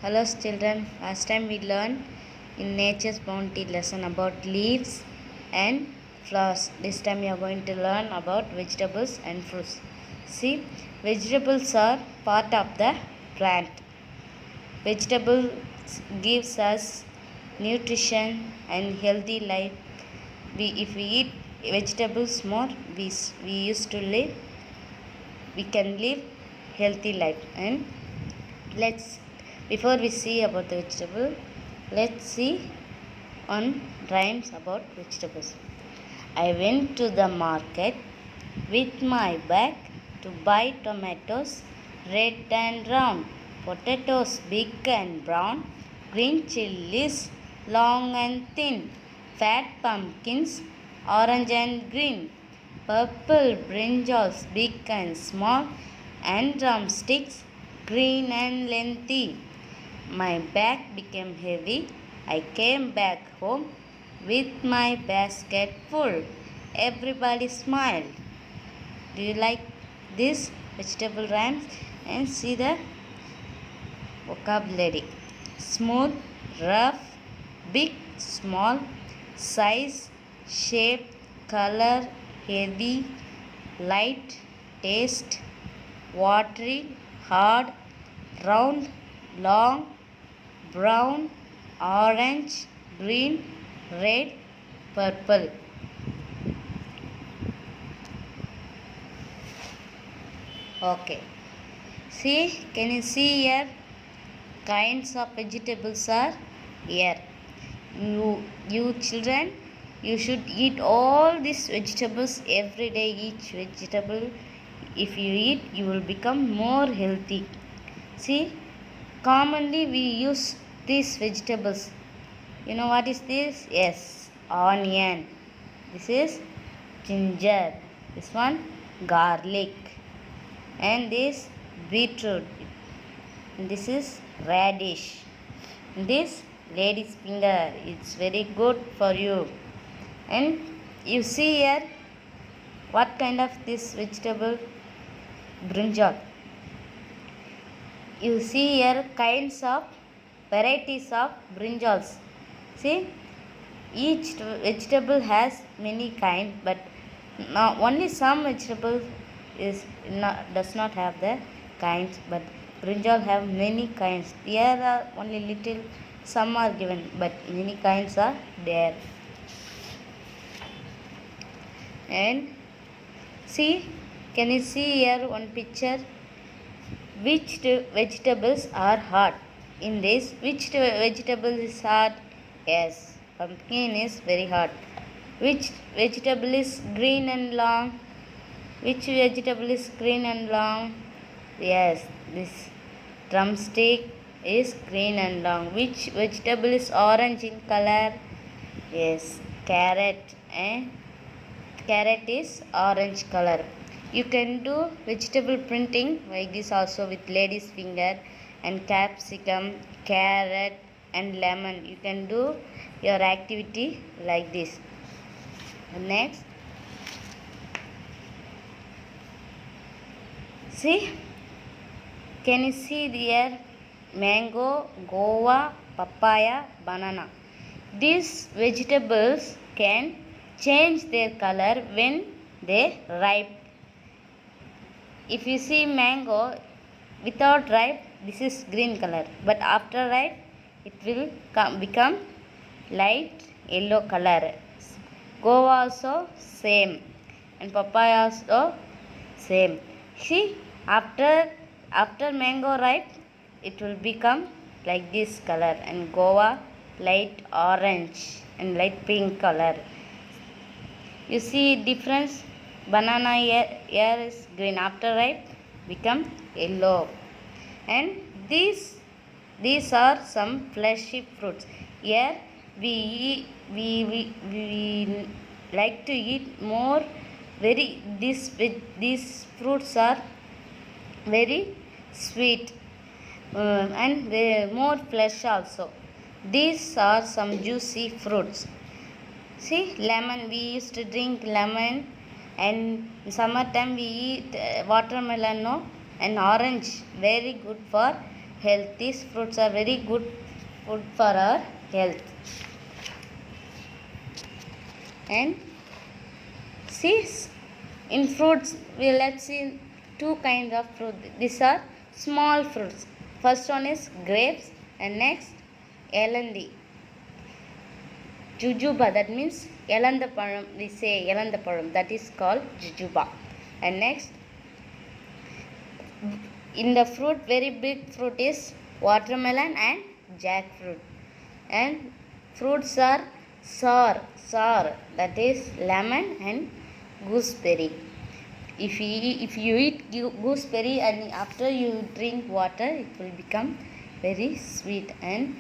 Hello children, last time we learned in Nature's Bounty lesson about leaves and flowers. This time we are going to learn about vegetables and fruits. See, vegetables are part of the plant. Vegetables gives us nutrition and healthy life. If we eat vegetables more, we used to live, we can live healthy life. And before we see about the vegetable, let's see on rhymes about vegetables. I went to the market with my bag to buy tomatoes, red and round, potatoes big and brown, green chilies long and thin, fat pumpkins orange and green, purple brinjals big and small, and drumsticks green and lengthy. My bag became heavy. I came back home with my basket full. Everybody smiled. Do you like this vegetable rhymes? And see the vocabulary. Smooth, rough, big, small, size, shape, color, heavy, light, taste, watery, hard, round, long, brown, orange, green, red, purple. Okay. See, can you see here? Kinds of vegetables are here. You children, you should eat all these vegetables every day. Each vegetable, if you eat, you will become more healthy. See, commonly we use these vegetables. You know what is this? Yes, onion. This is ginger. This one garlic. And this beetroot. And this is radish. And this lady's finger. It's very good for you. And you see here what kind of this vegetable? Brinjal. You see here kinds of varieties of brinjals. See, each vegetable has many kinds, but only some vegetable does not have the kinds, but brinjal have many kinds. Here are only little, some are given, but many kinds are there. And see, can you see here one picture? Which vegetables are hot? In this, which vegetable is hot? Yes, pumpkin is very hot. Which vegetable is green and long? Which vegetable is green and long? Yes, this drumstick is green and long. Which vegetable is orange in color? Yes, carrot. Carrot is orange color. You can do vegetable printing like this also with lady's finger and capsicum, carrot and lemon. You can do your activity like this. Next, see, can you see here? Mango, guava, papaya, banana. These vegetables can change their color when they ripe. If you see mango without ripe, this is green color, but after ripe, it will become light yellow color. Guava also same, and papaya also same. See, after mango ripe, it will become like this color, and guava light orange and light pink color. You see difference? Banana here is green, after ripe become yellow. And these are some fleshy fruits. Here we like to eat more. These fruits are very sweet and more flesh also. These are some juicy fruits. See, lemon, we used to drink lemon, and in summertime we eat watermelon, no? And orange, very good for health. These fruits are very good food for our health. And see, in fruits, let's see two kinds of fruit. These are small fruits. First one is grapes, and next elandi. Jujuba, that means elandapalam. We say elandapalam. That is called jujuba. And next, in the fruit, very big fruit is watermelon and jackfruit. And fruits are sour, that is lemon and gooseberry. If you eat gooseberry and after you drink water, it will become very sweet. And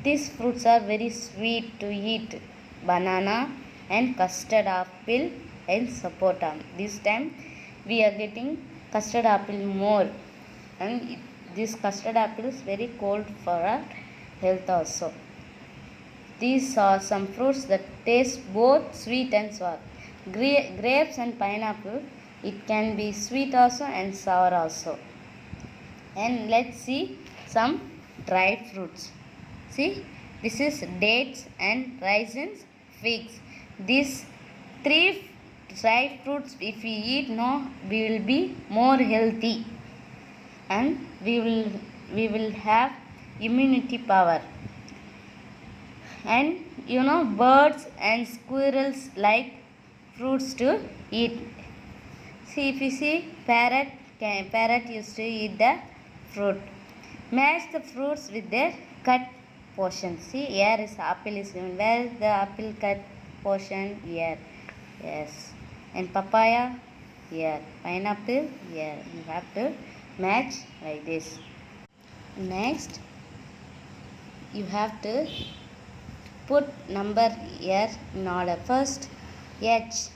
these fruits are very sweet to eat. Banana and custard apple and sapota. This time we are getting custard apple more. And this custard apple is very cold for our health also. These are some fruits that taste both sweet and sour. Grapes and pineapple, it can be sweet also and sour also. And let's see some dried fruits. See, this is dates and raisins, figs. These three dried fruits, if we eat, we will be more healthy, and we will have immunity power. And birds and squirrels like fruits to eat. See, if you see parrot used to eat the fruit. Match the fruits with their cut portion. See, here is apple is given. Where is the apple cut portion? Here. Yes. And papaya? Here. Pineapple? Here. You have to match like this. Next, you have to put number here in order. First, H.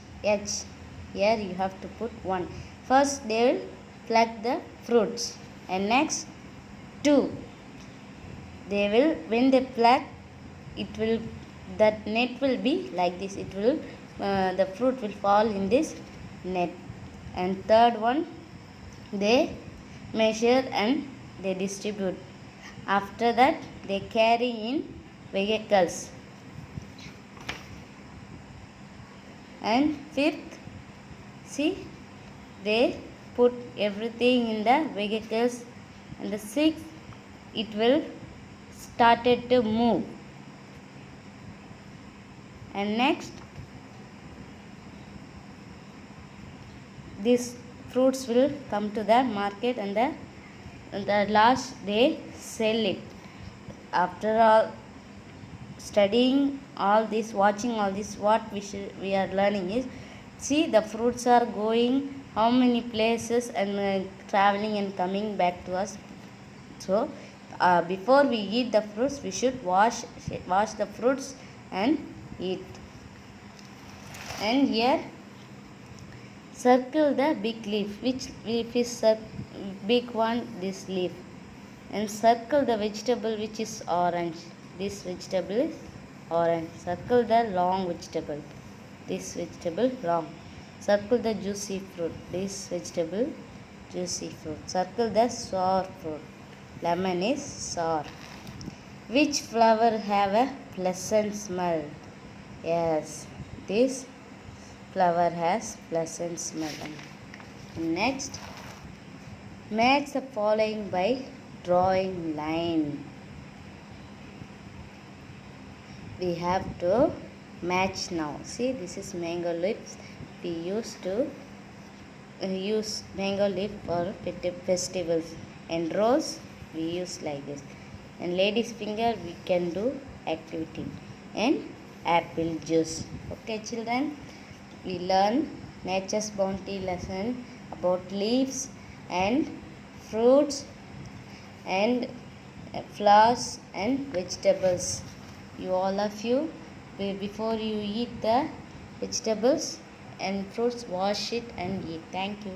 Here you have to put 1. First, they will pluck the fruits. And next, 2. They will, when they pluck, that net will be like this. It will, the fruit will fall in this net. And third one, they measure and they distribute. After that, they carry in vehicles. And fifth, see, they put everything in the vehicles. And the sixth, it will started to move. And next, these fruits will come to the market, and the last they sell it. After all, studying all this, watching all this, what we are learning is, see, the fruits are going how many places and traveling and coming back to us. So before we eat the fruits, we should wash the fruits and eat. And here, circle the big leaf. Which leaf is big one? This leaf. And circle the vegetable which is orange. This vegetable is orange. Circle the long vegetable. This vegetable long. Circle the juicy fruit. This vegetable juicy fruit. Circle the sour fruit. Lemon is sour. Which flower have a pleasant smell? Yes, this flower has pleasant smell. Next, match the following by drawing line. We have to match now. See, this is mango leaves. We used to use mango leaf for festivals. And rose, we use like this. And lady's finger, we can do activity. And apple juice. Okay, children, we learn nature's bounty lesson about leaves and fruits and flowers and vegetables. You all of you, before you eat the vegetables and fruits, wash it and eat. Thank you.